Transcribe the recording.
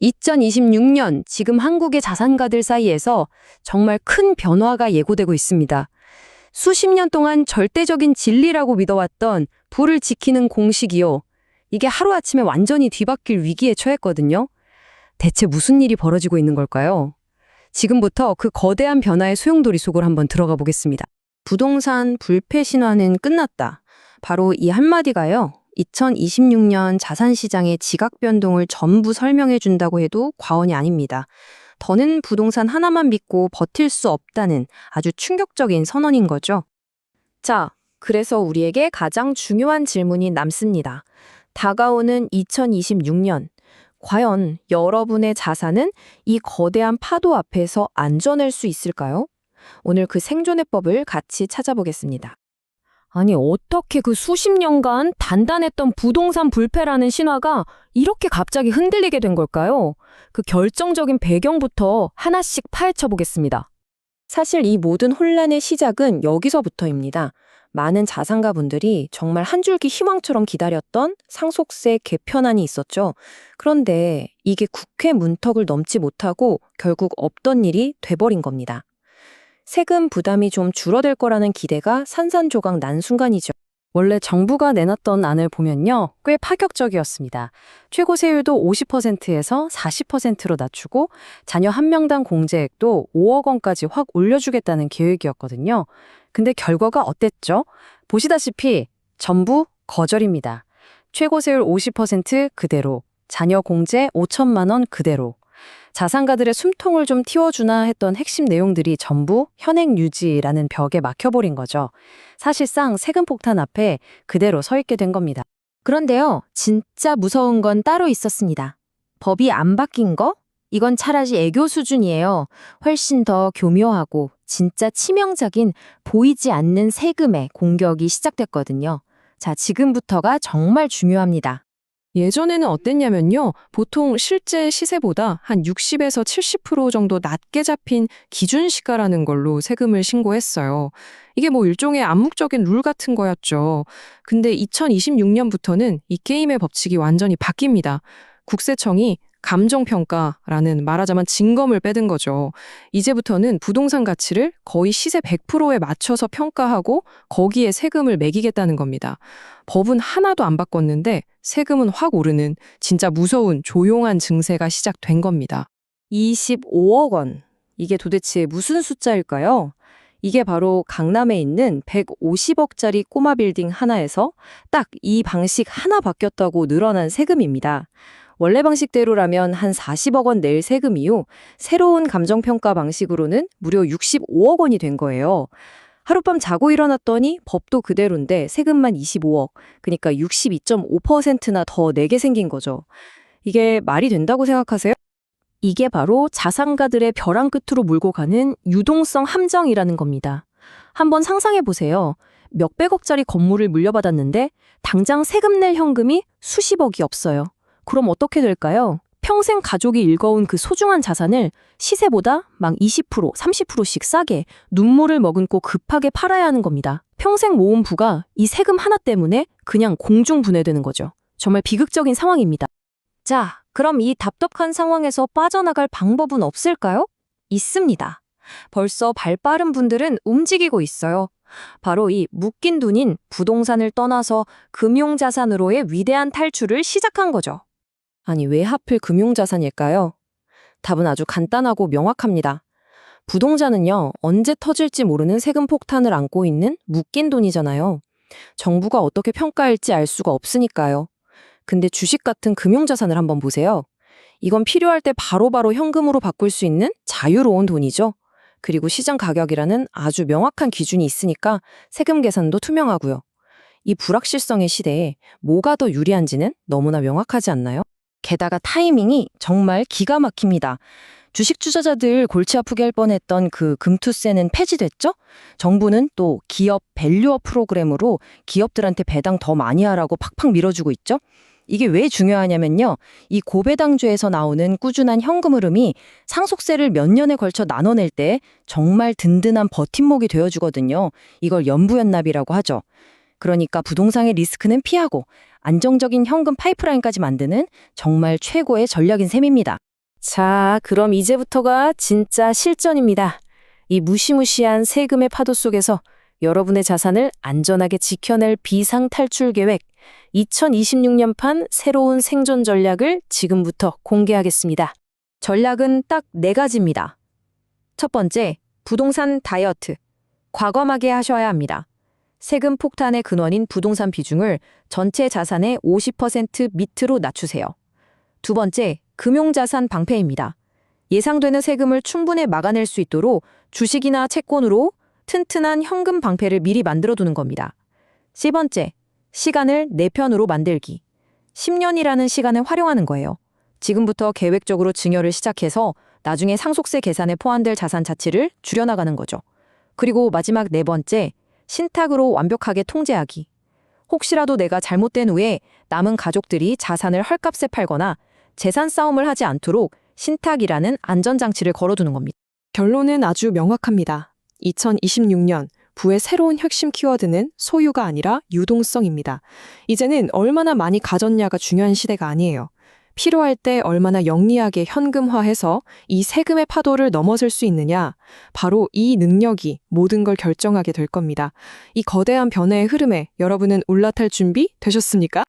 2026년 지금 한국의 자산가들 사이에서 정말 큰 변화가 예고되고 있습니다. 수십 년 동안 절대적인 진리라고 믿어왔던 부를 지키는 공식이요. 이게 하루아침에 완전히 뒤바뀔 위기에 처했거든요. 대체 무슨 일이 벌어지고 있는 걸까요? 지금부터 그 거대한 변화의 소용돌이 속으로 한번 들어가 보겠습니다. 부동산 불패 신화는 끝났다. 바로 이 한마디가요. 2026년 자산시장의 지각 변동을 전부 설명해 준다고 해도 과언이 아닙니다. 더는 부동산 하나만 믿고 버틸 수 없다는 아주 충격적인 선언인 거죠. 자, 그래서 우리에게 가장 중요한 질문이 남습니다. 다가오는 2026년, 과연 여러분의 자산은 이 거대한 파도 앞에서 안전할 수 있을까요? 오늘 그 생존의 법을 같이 찾아보겠습니다. 아니, 어떻게 그 수십 년간 단단했던 부동산 불패라는 신화가 이렇게 갑자기 흔들리게 된 걸까요? 그 결정적인 배경부터 하나씩 파헤쳐 보겠습니다. 사실 이 모든 혼란의 시작은 여기서부터입니다. 많은 자산가분들이 정말 한 줄기 희망처럼 기다렸던 상속세 개편안이 있었죠. 그런데 이게 국회 문턱을 넘지 못하고 결국 없던 일이 돼버린 겁니다. 세금 부담이 좀 줄어들 거라는 기대가 산산조각 난 순간이죠. 원래 정부가 내놨던 안을 보면요, 꽤 파격적이었습니다. 최고 세율도 50%에서 40%로 낮추고 자녀 한 명당 공제액도 5억 원까지 확 올려주겠다는 계획이었거든요. 근데 결과가 어땠죠? 보시다시피 전부 거절입니다. 최고 세율 50% 그대로, 자녀 공제 5천만 원 그대로. 자산가들의 숨통을 좀 틔워주나 했던 핵심 내용들이 전부 현행 유지라는 벽에 막혀버린 거죠. 사실상 세금 폭탄 앞에 그대로 서 있게 된 겁니다. 그런데요, 진짜 무서운 건 따로 있었습니다. 법이 안 바뀐 거? 이건 차라리 애교 수준이에요. 훨씬 더 교묘하고 진짜 치명적인 보이지 않는 세금의 공격이 시작됐거든요. 자, 지금부터가 정말 중요합니다. 예전에는 어땠냐면요. 보통 실제 시세보다 한 60에서 70% 정도 낮게 잡힌 기준시가라는 걸로 세금을 신고했어요. 이게 뭐 일종의 암묵적인 룰 같은 거였죠. 근데 2026년부터는 이 게임의 법칙이 완전히 바뀝니다. 국세청이 감정평가라는 말하자면 징검을 빼든 거죠. 이제부터는 부동산 가치를 거의 시세 100%에 맞춰서 평가하고 거기에 세금을 매기겠다는 겁니다. 법은 하나도 안 바꿨는데 세금은 확 오르는 진짜 무서운 조용한 증세가 시작된 겁니다. 25억 원. 이게 도대체 무슨 숫자일까요? 이게 바로 강남에 있는 150억짜리 꼬마 빌딩 하나에서 딱 이 방식 하나 바뀌었다고 늘어난 세금입니다. 원래 방식대로라면 한 40억 원 낼 세금이요. 새로운 감정평가 방식으로는 무려 65억 원이 된 거예요. 하룻밤 자고 일어났더니 법도 그대로인데 세금만 25억, 그러니까 62.5%나 더 내게 생긴 거죠. 이게 말이 된다고 생각하세요? 이게 바로 자산가들의 벼랑 끝으로 몰고 가는 유동성 함정이라는 겁니다. 한번 상상해 보세요. 몇백억짜리 건물을 물려받았는데 당장 세금 낼 현금이 수십억이 없어요. 그럼 어떻게 될까요? 평생 가족이 일궈온 그 소중한 자산을 시세보다 막 20%, 30%씩 싸게 눈물을 머금고 급하게 팔아야 하는 겁니다. 평생 모은 부가 이 세금 하나 때문에 그냥 공중분해되는 거죠. 정말 비극적인 상황입니다. 자, 그럼 이 답답한 상황에서 빠져나갈 방법은 없을까요? 있습니다. 벌써 발 빠른 분들은 움직이고 있어요. 바로 이 묶인 돈인 부동산을 떠나서 금융자산으로의 위대한 탈출을 시작한 거죠. 아니, 왜 하필 금융자산일까요? 답은 아주 간단하고 명확합니다. 부동산은요, 언제 터질지 모르는 세금 폭탄을 안고 있는 묶인 돈이잖아요. 정부가 어떻게 평가할지 알 수가 없으니까요. 근데 주식 같은 금융자산을 한번 보세요. 이건 필요할 때 바로바로 현금으로 바꿀 수 있는 자유로운 돈이죠. 그리고 시장 가격이라는 아주 명확한 기준이 있으니까 세금 계산도 투명하고요. 이 불확실성의 시대에 뭐가 더 유리한지는 너무나 명확하지 않나요? 게다가 타이밍이 정말 기가 막힙니다. 주식 투자자들 골치 아프게 할 뻔했던 그 금투세는 폐지됐죠? 정부는 또 기업 밸류업 프로그램으로 기업들한테 배당 더 많이 하라고 팍팍 밀어주고 있죠? 이게 왜 중요하냐면요. 이 고배당주에서 나오는 꾸준한 현금 흐름이 상속세를 몇 년에 걸쳐 나눠낼 때 정말 든든한 버팀목이 되어주거든요. 이걸 연부연납이라고 하죠. 그러니까 부동산의 리스크는 피하고 안정적인 현금 파이프라인까지 만드는 정말 최고의 전략인 셈입니다. 자, 그럼 이제부터가 진짜 실전입니다. 이 무시무시한 세금의 파도 속에서 여러분의 자산을 안전하게 지켜낼 비상 탈출 계획, 2026년판 새로운 생존 전략을 지금부터 공개하겠습니다. 전략은 딱 4가지입니다. 첫 번째, 부동산 다이어트. 과감하게 하셔야 합니다. 세금 폭탄의 근원인 부동산 비중을 전체 자산의 50% 밑으로 낮추세요. 두 번째, 금융자산 방패입니다. 예상되는 세금을 충분히 막아낼 수 있도록 주식이나 채권으로 튼튼한 현금 방패를 미리 만들어두는 겁니다. 세 번째, 시간을 내 편으로 만들기. 10년이라는 시간을 활용하는 거예요. 지금부터 계획적으로 증여를 시작해서 나중에 상속세 계산에 포함될 자산 자치를 줄여나가는 거죠. 그리고 마지막 4번째, 신탁으로 완벽하게 통제하기. 혹시라도 내가 잘못된 후에 남은 가족들이 자산을 헐값에 팔거나 재산 싸움을 하지 않도록 신탁이라는 안전장치를 걸어두는 겁니다. 결론은 아주 명확합니다. 2026년 부의 새로운 핵심 키워드는 소유가 아니라 유동성입니다. 이제는 얼마나 많이 가졌냐가 중요한 시대가 아니에요. 필요할 때 얼마나 영리하게 현금화해서 이 세금의 파도를 넘어설 수 있느냐, 바로 이 능력이 모든 걸 결정하게 될 겁니다. 이 거대한 변화의 흐름에 여러분은 올라탈 준비 되셨습니까?